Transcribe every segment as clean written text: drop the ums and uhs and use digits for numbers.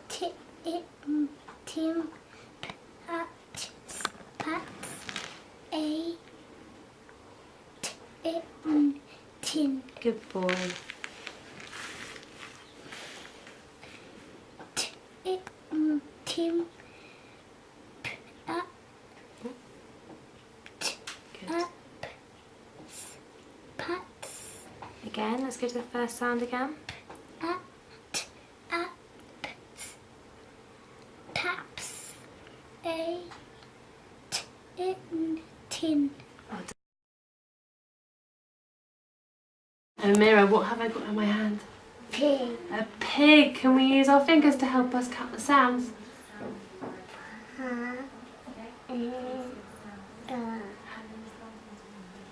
Tim, pat, pats, a, tin. Good boy. Tim, Good. pats, Again, let's go to the first sound again. taps, a, tin. And Mira, what have I got in my hand? Pig. A pig. Can we use our fingers to help us count the sounds?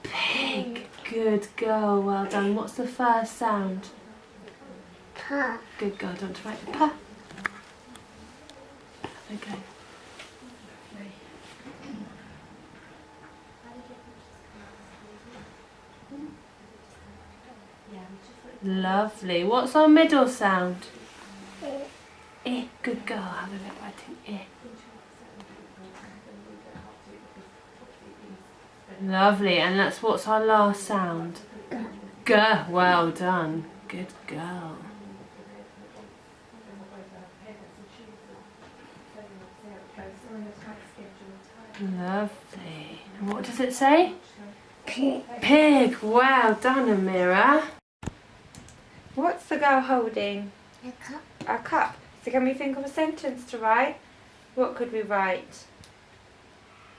Pig. Good girl. Well done. What's the first sound? Pa. Good girl. Don't write the pa. Okay. Lovely. What's our middle sound? Eh. Good girl. Have a look writing eh. Lovely. And that's what's our last sound? G. Well done. Good girl. Lovely. And what does it say? Pig. Pig. Well done, Amira. What's the girl holding? A cup. A cup. So can we think of a sentence to write? What could we write?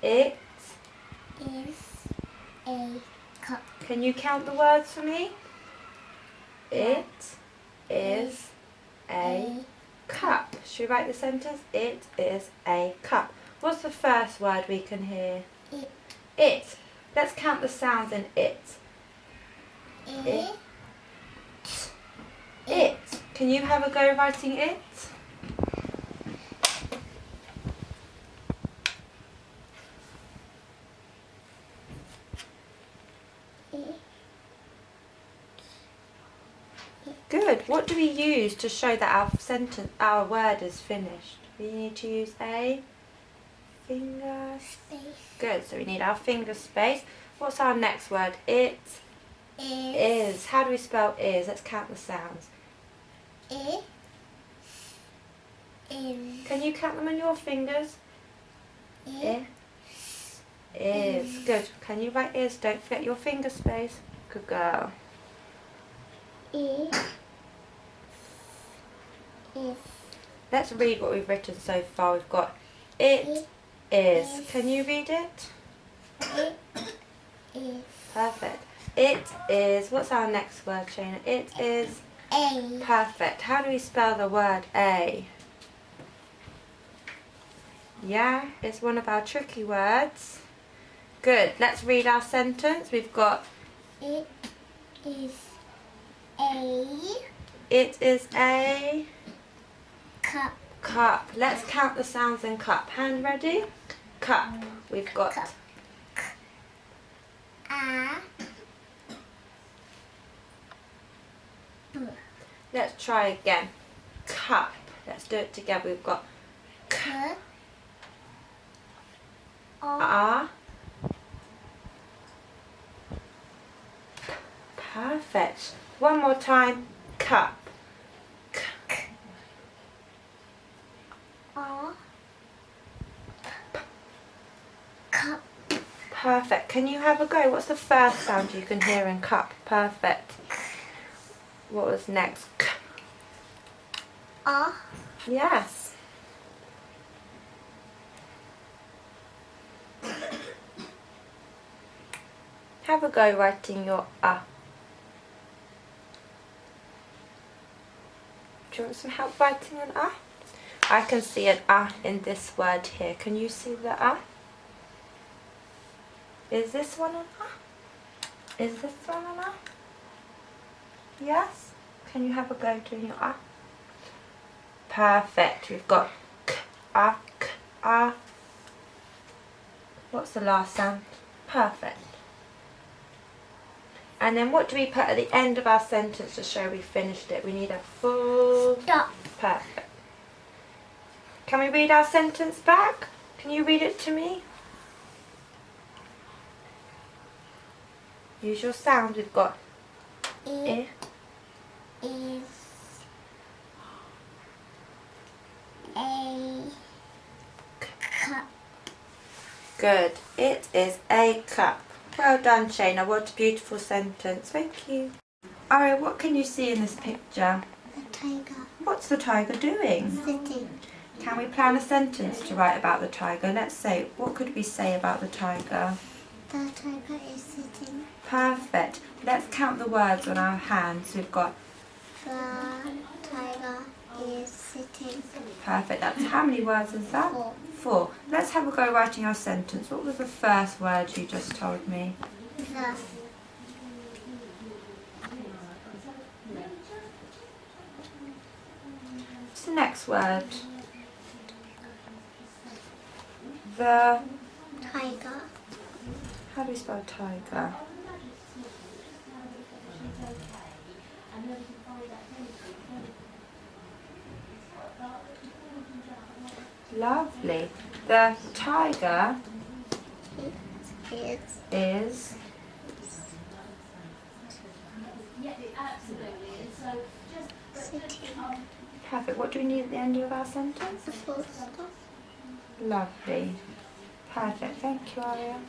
It. Is a cup. Can you count the words for me? It is a cup. Should we write the sentence? It is a cup. What's the first word we can hear? It. It. Let's count the sounds in it. It. It. Can you have a go writing it? Good. What do we use to show that our word is finished? We need to use a finger. Space. Good. So we need our finger space. What's our next word? It is. How do we spell is? Let's count the sounds. It. Is. Can you count them on your fingers? It. Is. Good. Can you write is? Don't forget your finger space. Good girl. It. Is. Let's read what we've written so far. We've got it is. Can you read it? It is. Perfect. It is. What's our next word, Shayna? It is. A. Perfect. How do we spell the word a? Yeah, it's one of our tricky words. Good. Let's read our sentence. We've got It is a it is a cup. cup. Let's count the sounds in cup. Hand ready? Cup. We've got Cup. A. B. Let's try again. Cup. Let's do it together. We've got K. O. a. Perfect. One more time. Cup. O. Cup. Perfect. Can you have a go? What's the first sound you can hear in cup? Perfect. What was next? O. Yes. Have a go writing your Do you want some help writing an I can see an in this word here. Can you see the Is this one an Is this one an Yes? Can you have a go doing your Perfect. We've got k. What's the last sound? Perfect. And then what do we put at the end of our sentence to show we finished it? We need a full Stop. Perfect. Can we read our sentence back? Can you read it to me? Use your sound. We've got It is a cup. Good. It is a cup. Well done, Shayna. What a beautiful sentence. Thank you. Aria, what can you see in this picture? A tiger What's the tiger doing? sitting. Can we plan a sentence to write about the tiger? Let's say, what could we say about the tiger? The tiger is sitting. Perfect. Let's count the words on our hands. We've got The tiger is sitting. perfect. That's how many words is that? 4. 4. Let's have a go writing our sentence. What was the first word you just told me? The What's the next word? The... tiger. How do we spell tiger? Lovely. The tiger It is... sitting. Perfect. What do we need at the end of our sentence? Full stop. Lovely. Perfect. Thank you, Aria.